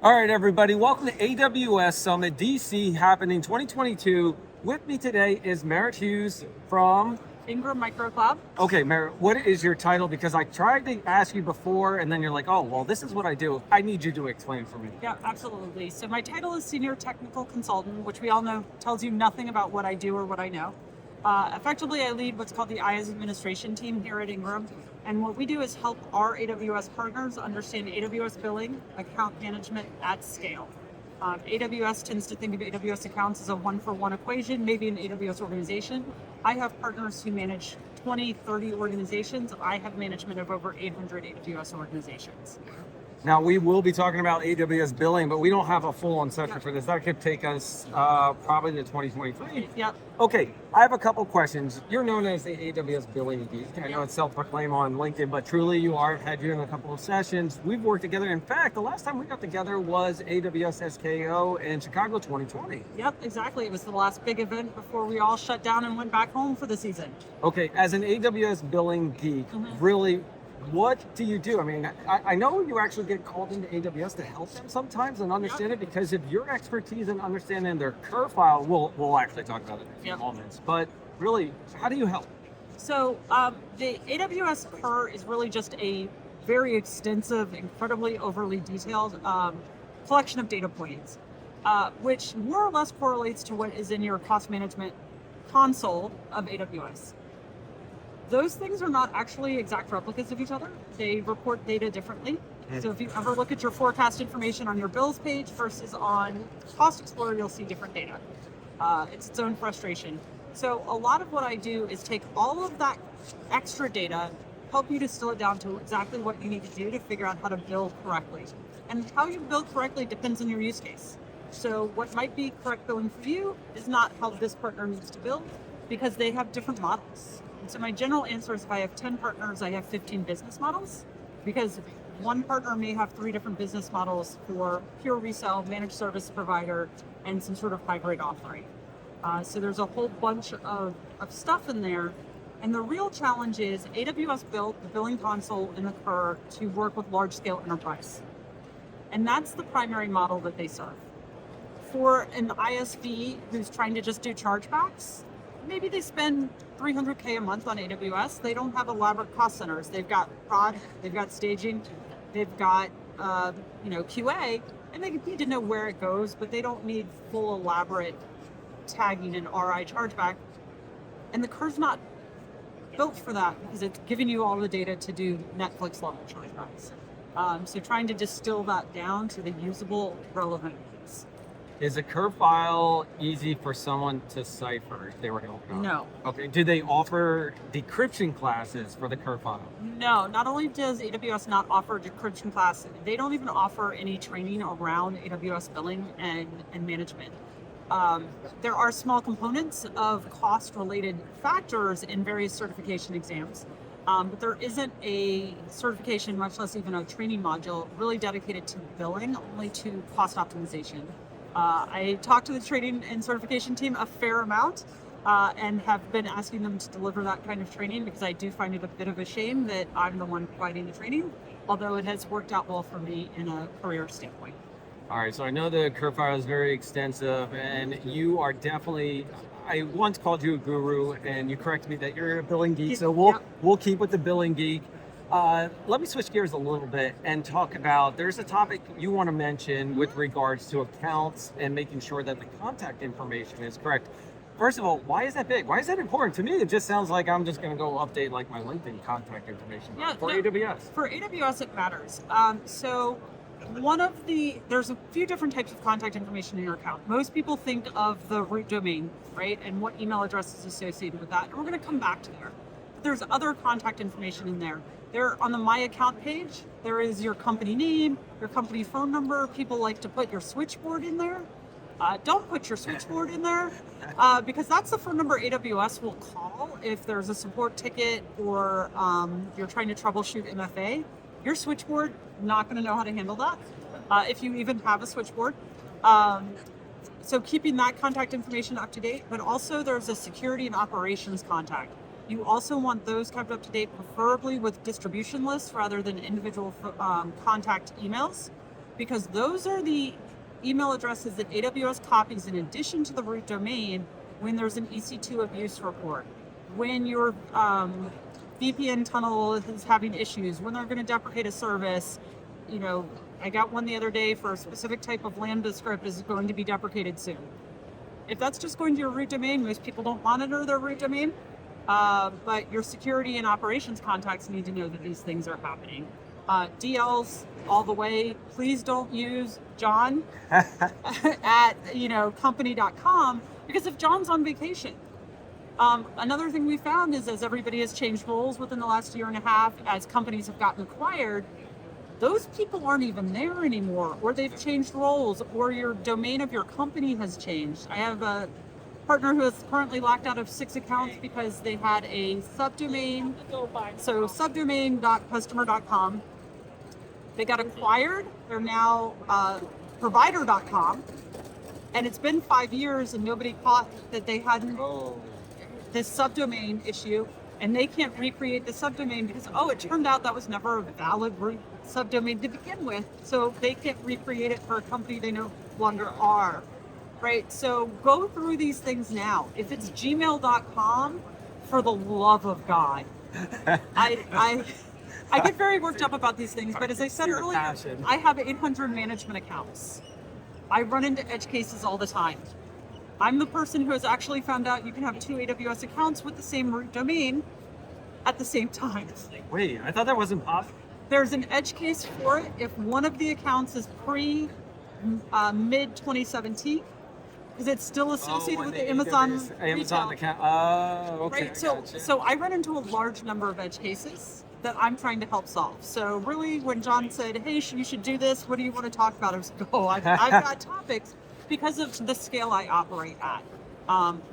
All right, everybody, welcome to AWS Summit DC happening 2022. With me today is Marit Hughes from Ingram Microcloud. Okay, Marit, what is your title? Because I tried to ask you before and then you're like, oh, well, this is what I do. I need you to explain for me. Yeah, absolutely. So my title is Senior Technical Consultant, which we all know tells you nothing about what I do or what I know. Effectively, I lead what's called the IaaS administration team here at Ingram. And what we do is help our AWS partners understand AWS billing, account management at scale. AWS tends to think of AWS accounts as a one-for-one equation, maybe an AWS organization. I have partners who manage 20, 30 organizations. I have management of over 800 AWS organizations. Now, we will be talking about AWS billing, but we don't have a full-on session for this. That could take us probably to 2023. Yep. Okay, I have a couple questions. You're known as the AWS billing geek. I know it's self-proclaimed on LinkedIn, but truly you are. I've had you in a couple of sessions. We've worked together. In fact, the last time we got together was AWS SKO in Chicago 2020. Yep, exactly. It was the last big event before we all shut down and went back home for the season. Okay, as an AWS billing geek, really, what do you do? I mean, I know you actually get called into AWS to help them sometimes and understand it, because of your expertise in understanding their curve file. We'll actually talk about it in a few moments. But really, how do you help? So the AWS CUR is really just a very extensive, incredibly overly detailed collection of data points, which more or less correlates to what is in your cost management console of AWS. Those things are not actually exact replicas of each other. They report data differently. So if you ever look at your forecast information on your bills page versus on Cost Explorer, you'll see different data. It's its own frustration. So a lot of what I do is take all of that extra data, help you distill it down to exactly what you need to do to figure out how to bill correctly. And how you bill correctly depends on your use case. So what might be correct billing for you is not how this partner needs to bill, because they have different models. So my general answer is if I have 10 partners, I have 15 business models, because one partner may have 3 different business models for pure resale, managed service provider, and some sort of hybrid offering. So there's a whole bunch of stuff in there. And the real challenge is AWS built the billing console in the CUR to work with large scale enterprise. And that's the primary model that they serve. For an ISV who's trying to just do chargebacks, maybe they spend $300K a month on AWS. They don't have elaborate cost centers. They've got prod, they've got staging, they've got QA, and they need to know where it goes, but they don't need full elaborate tagging and RI chargeback. And the CUR's not built for that, because it's giving you all the data to do Netflix level chargebacks. So trying to distill that down to the usable, relevant piece. Is a curve file easy for someone to cipher if they were helping out? No. Okay. Do they offer decryption classes for the curve file? No, not only does AWS not offer decryption classes, they don't even offer any training around AWS billing and management. There are small components of cost-related factors in various certification exams, but there isn't a certification, much less even a training module, really dedicated to billing, only to cost optimization. I talked to the training and certification team a fair amount and have been asking them to deliver that kind of training, because I do find it a bit of a shame that I'm the one providing the training, although it has worked out well for me in a career standpoint. All right, so I know the curve file is very extensive, and you are definitely, I once called you a guru, and you corrected me that you're a billing geek, so we'll keep with the billing geek. Let me switch gears a little bit and talk about, there's a topic you want to mention with regards to accounts and making sure that the contact information is correct. First of all, why is that big? Why is that important? To me, it just sounds like I'm just going to go update like my LinkedIn contact information AWS. For AWS, it matters. So there's a few different types of contact information in your account. Most people think of the root domain, right? And what email address is associated with that. And we're going to come back to there. But there's other contact information in there. There on the My Account page, there is your company name, your company phone number. People like to put your switchboard in there. Don't put your switchboard in there, because that's the phone number AWS will call if there's a support ticket or you're trying to troubleshoot MFA. Your switchboard, not going to know how to handle that, if you even have a switchboard. So keeping that contact information up to date, but also there's a security and operations contact. You also want those kept up to date, preferably with distribution lists rather than individual contact emails. because those are the email addresses that AWS copies in addition to the root domain when there's an EC2 abuse report, when your VPN tunnel is having issues, when they're going to deprecate a service. You know, I got one the other day for a specific type of Lambda script is going to be deprecated soon. If that's just going to your root domain, most people don't monitor their root domain, but your security and operations contacts need to know that these things are happening. DLs all the way. Please don't use John at company.com, because if John's on vacation. Another thing we found is, as everybody has changed roles within the last year and a half, as companies have gotten acquired, those people aren't even there anymore, or they've changed roles, or your domain of your company has changed. I have a partner who is currently locked out of 6 accounts because they had a subdomain, so subdomain.customer.com. They got acquired. They're now provider.com, and it's been 5 years and nobody caught that they had this subdomain issue, and they can't recreate the subdomain because, it turned out that was never a valid subdomain to begin with, so they can't recreate it for a company they no longer are. Right? So go through these things now. If it's gmail.com, for the love of God. I get very worked up about these things, but as I said earlier, I have 800 management accounts. I run into edge cases all the time. I'm the person who has actually found out you can have 2 AWS accounts with the same root domain at the same time. Wait, I thought that wasn't possible. There's an edge case for it if one of the accounts is mid 2017, because it's still associated with the Amazon account. Okay. Right. So I run into a large number of edge cases that I'm trying to help solve. So really, when John said, "Hey, you should do this. What do you want to talk about?" I was like, "Oh, I've got topics," because of the scale I operate at.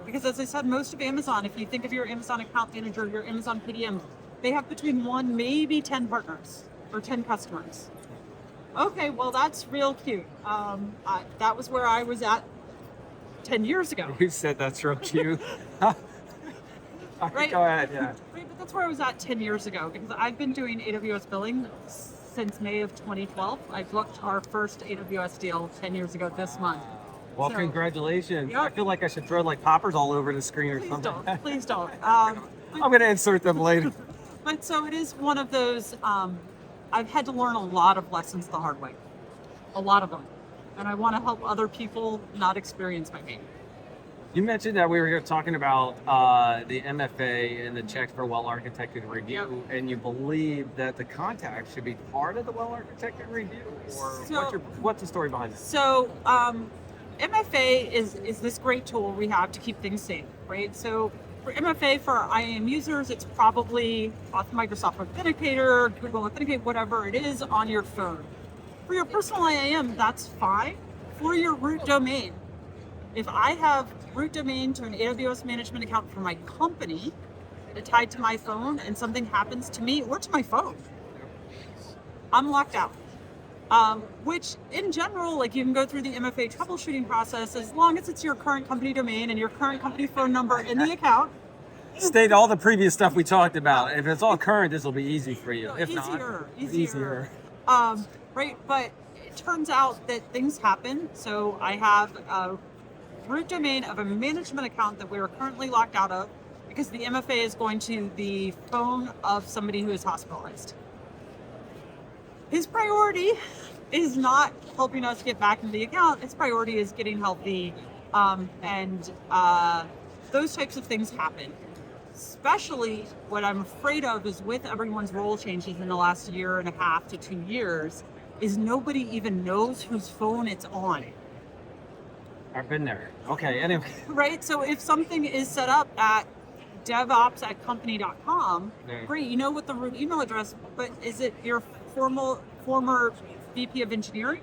Because as I said, most of Amazon, if you think of your Amazon account manager, your Amazon PDM, they have between 1, maybe 10 partners or 10 customers. Okay, well, that's real cute. That was where I was at 10 years ago. You said that's real cute. Right? Go ahead, yeah. Right, but that's where I was at 10 years ago, because I've been doing AWS billing since May of 2012. I booked our first AWS deal 10 years ago this month. Well, congratulations. Yep. I feel like I should throw like poppers all over the screen or something. Please don't. I'm going to insert them later. But so it is one of those, I've had to learn a lot of lessons the hard way. A lot of them. And I want to help other people not experience my pain. You mentioned that we were here talking about the MFA and the checks for well-architected review, and you believe that the contact should be part of the well-architected review, or what's the story behind it? So MFA is this great tool we have to keep things safe, right? So for MFA, for our IAM users, it's probably Microsoft Authenticator, Google Authenticate, whatever it is on your phone. For your personal IAM, that's fine. For your root domain, if I have root domain to an AWS management account for my company tied to my phone and something happens to me or to my phone, I'm locked out. Which in general, like, you can go through the MFA troubleshooting process as long as it's your current company domain and your current company phone number in the account. State all the previous stuff we talked about. If it's all current, this will be easy for you. If Easier. Right, but it turns out that things happen. So I have a root domain of a management account that we are currently locked out of because the MFA is going to the phone of somebody who is hospitalized. His priority is not helping us get back into the account. His priority is getting healthy, and those types of things happen. Especially what I'm afraid of is with everyone's role changes in the last year and a half to 2 years, is nobody even knows whose phone it's on. I've been there. Okay, anyway. Right, so if something is set up at devops@company.com, great, you know what the root email address, but is it your former VP of engineering?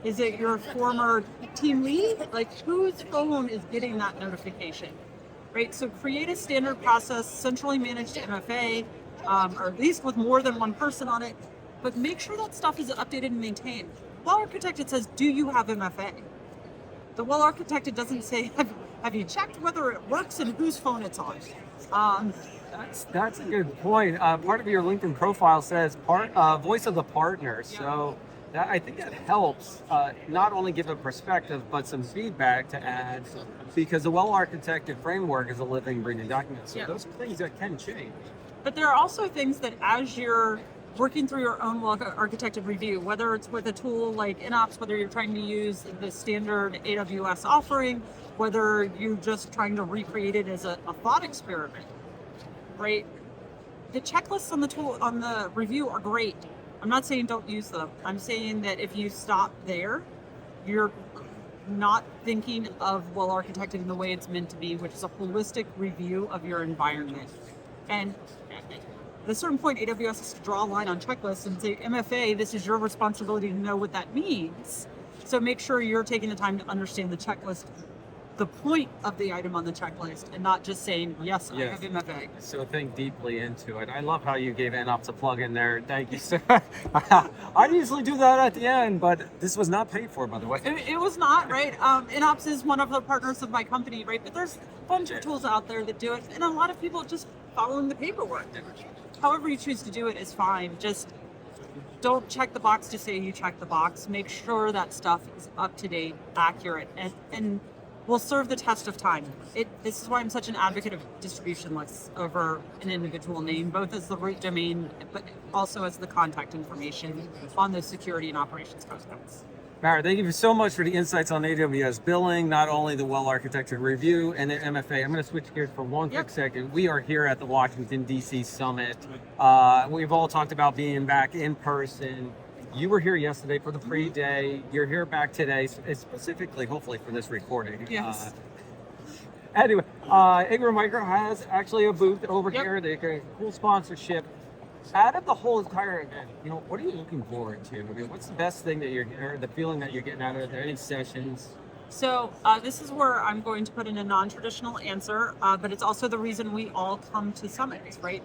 Is it your former team lead? Like, whose phone is getting that notification? Right, so create a standard process, centrally managed MFA, or at least with more than one person on it, but make sure that stuff is updated and maintained. Well architected says, do you have MFA? The well architected doesn't say, have you checked whether it works and whose phone it's on? That's a good point. Part of your LinkedIn profile says voice of the partner. So I think that helps not only give a perspective, but some feedback to add, because the well-architected framework is a living, breathing document. So those are things that can change. But there are also things that as you're working through your own well-architected review, whether it's with a tool like InOps, whether you're trying to use the standard AWS offering, whether you're just trying to recreate it as a thought experiment, right? The checklists on the tool on the review are great. I'm not saying don't use them. I'm saying that if you stop there, you're not thinking of well-architected in the way it's meant to be, which is a holistic review of your environment. And at a certain point, AWS has to draw a line on checklists and say, MFA, this is your responsibility to know what that means. So make sure you're taking the time to understand the checklist, the point of the item on the checklist, and not just saying, yes, I have MFA. So think deeply into it. I love how you gave InOps a plug in there. Thank you, sir. I usually do that at the end, but this was not paid for, by the way. It was not, right? InOps is one of the partners of my company, right? But there's a bunch of tools out there that do it, and a lot of people just following the paperwork. However you choose to do it is fine. Just don't check the box to say you check the box. Make sure that stuff is up to date, accurate, and will serve the test of time. This is why I'm such an advocate of distribution lists over an individual name, both as the root domain, but also as the contact information on those security and operations components. Marit, thank you so much for the insights on AWS billing, not only the well-architected review and the MFA. I'm going to switch gears for one quick second. We are here at the Washington, D.C. Summit. We've all talked about being back in person. You were here yesterday for the pre-day. You're here back today, specifically, hopefully, for this recording. Yes. Anyway, Ingram Micro has actually a booth over here. They got a cool sponsorship. Out of the whole entire event, what are you looking forward to? I mean, what's the best thing that or the feeling that you're getting out of it? Are there any sessions? So this is where I'm going to put in a non-traditional answer, but it's also the reason we all come to summits, right?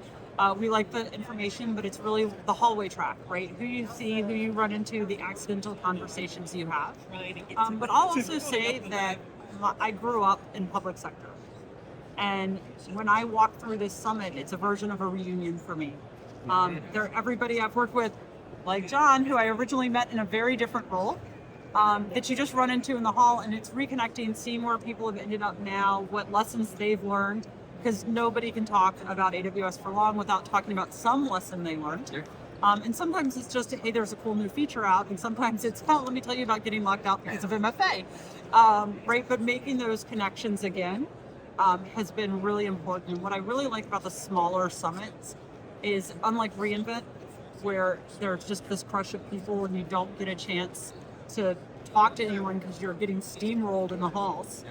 We like the information, but it's really the hallway track, right? Who you see, who you run into, the accidental conversations you have. But I'll also say that I grew up in public sector. And when I walk through this summit, it's a version of a reunion for me. Everybody I've worked with, like John, who I originally met in a very different role, that you just run into in the hall, and it's reconnecting, seeing where people have ended up now, what lessons they've learned, because nobody can talk about AWS for long without talking about some lesson they learned. And sometimes it's just, hey, there's a cool new feature out, and sometimes it's, oh, let me tell you about getting locked out because of MFA, right? But making those connections again has been really important. And what I really like about the smaller summits is, unlike reInvent, where there's just this crush of people and you don't get a chance to talk to anyone because you're getting steamrolled in the halls.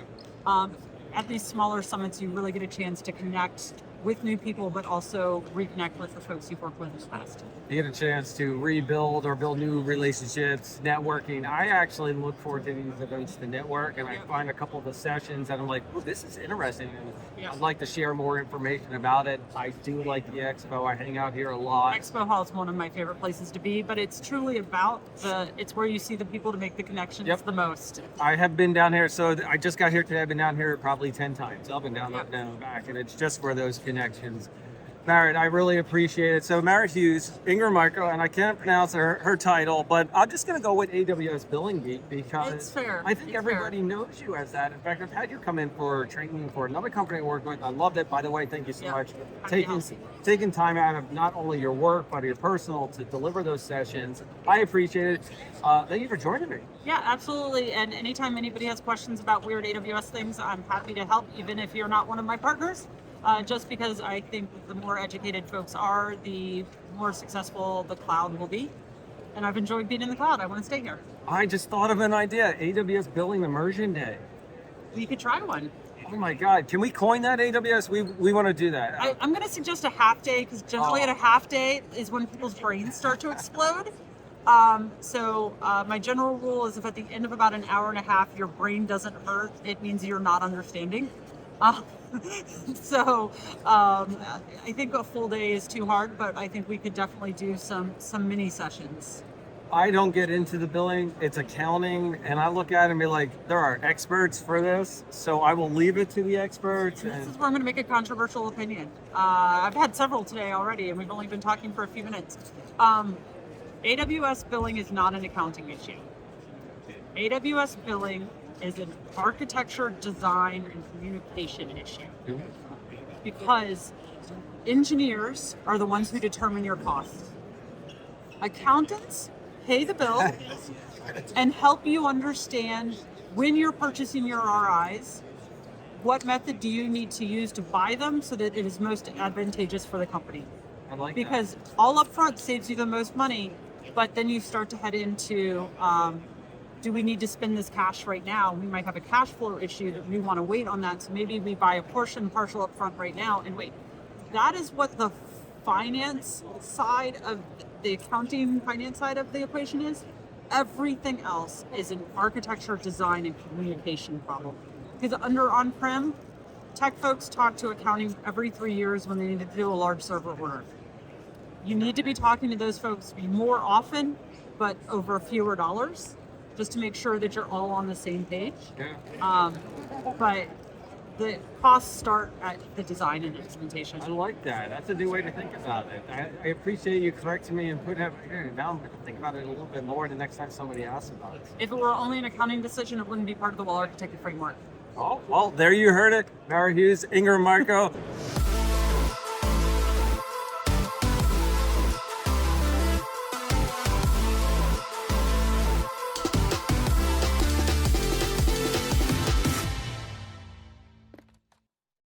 At these smaller summits, you really get a chance to connect with new people, but also reconnect with the folks you've worked with in the past. You get a chance to rebuild or build new relationships, networking. I actually look forward to these events to network, and I find a couple of the sessions that I'm like, oh, this is interesting. And I'd like to share more information about it. I do like the expo. I hang out here a lot. Expo Hall is one of my favorite places to be, but it's truly about it's where you see the people to make the connections the most. I have been down here, so I just got here today. I've been down here probably 10 times, up and down, up and down and back, and it's just for those connections. Marit, I really appreciate it. So Marit Hughes, Ingram Micro, and I can't pronounce her title, but I'm just going to go with AWS Billing Geek because it's fair. I think everybody knows you as that. In fact, I've had you come in for training for another company I work with. I loved it. By the way, thank you so much for taking time out of not only your work, but your personal to deliver those sessions. I appreciate it. Thank you for joining me. Yeah, absolutely. And anytime anybody has questions about weird AWS things, I'm happy to help, even if you're not one of my partners. Just because I think the more educated folks are, the more successful the cloud will be. And I've enjoyed being in the cloud. I want to stay here. I just thought of an idea. AWS Billing Immersion Day. We could try one. Oh my God. Can we coin that AWS? We want to do that. I'm going to suggest a half day, because generally at a half day is when people's brains start to explode. So my general rule is if at the end of about an hour and a half your brain doesn't hurt, it means you're not understanding. So I think a full day is too hard, but I think we could definitely do some mini sessions. I don't get into the billing, it's accounting, and I look at it and be like, there are experts for this, so I will leave it to the experts. This is where I'm going to make a controversial opinion. I've had several today already, and we've only been talking for a few minutes. AWS billing is not an accounting issue. AWS billing is an architecture, design, and communication issue. Because engineers are the ones who determine your costs. Accountants pay the bill and help you understand when you're purchasing your RIs, what method do you need to use to buy them so that it is most advantageous for the company. I like Because all upfront saves you the most money, but then you start to head into, do we need to spend this cash right now? We might have a cash flow issue that we want to wait on that. So maybe we buy a portion partial upfront right now and wait. That is what the finance side of the accounting finance side of the equation is. Everything else is an architecture, design, and communication problem. Because under on-prem, tech folks talk to accounting every 3 years when they need to do a large server order. You need to be talking to those folks more often, but over fewer dollars, just to make sure that you're all on the same page. Yeah. But the costs start at the design and implementation. I like that. That's a new way to think about it. I appreciate you correcting me and putting it here. Now I'm going to think about it a little bit more the next time somebody asks about it. If it were only an accounting decision, it wouldn't be part of the well-architected framework. Oh, well, there you heard it. Marit Hughes, Ingram Marco.